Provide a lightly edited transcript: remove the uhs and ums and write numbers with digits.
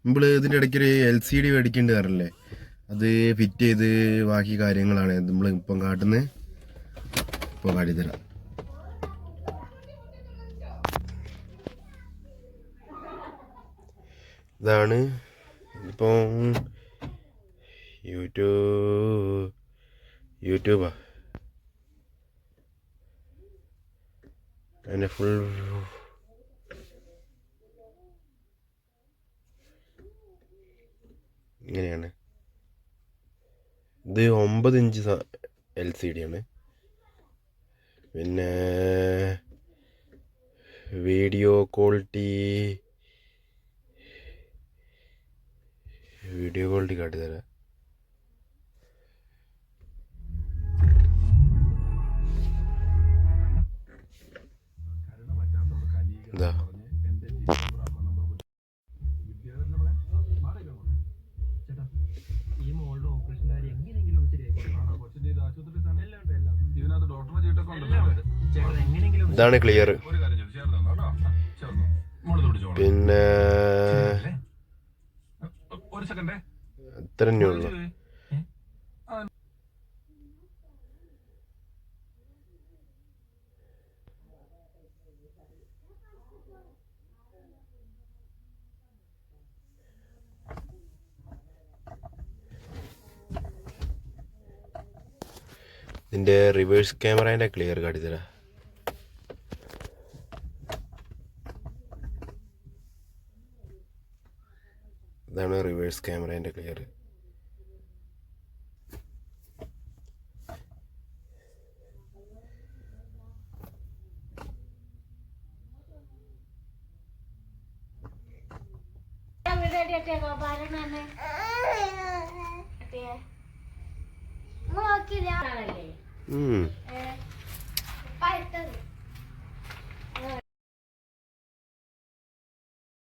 നമ്മൾ ഇതിൻ്റെ ഇടയ്ക്കൊരു LCD മേടിക്കേണ്ടി വരില്ലേ, അത് ഫിറ്റ് ചെയ്ത് ബാക്കി കാര്യങ്ങളാണ് നമ്മൾ ഇപ്പം കാട്ടുന്നത്. ഇപ്പോൾ കാട്ടിത്തരാം. ഇതാണ് ഇപ്പം യൂട്യൂബാ അതിൻ്റെ ഫുൾ ഇങ്ങനെയാണ്. ഇത് 9 ഇഞ്ച് LCD ആണ്. പിന്നെ വീഡിയോ ക്വാളിറ്റി കാട്ടിത്തരാം. ഇതാ ഇതാണ് ക്ലിയർ. പിന്നെ അത്ര തന്നെ ഉള്ളു. ഇതിൻ്റെ റിവേഴ്സ് ക്യാമറേൻ്റെ ക്ലിയർ കാട്ടിത്തരാം. ഇതാണ് റിവേഴ്സ് ക്യാമറേൻ്റെ ക്ലിയർ.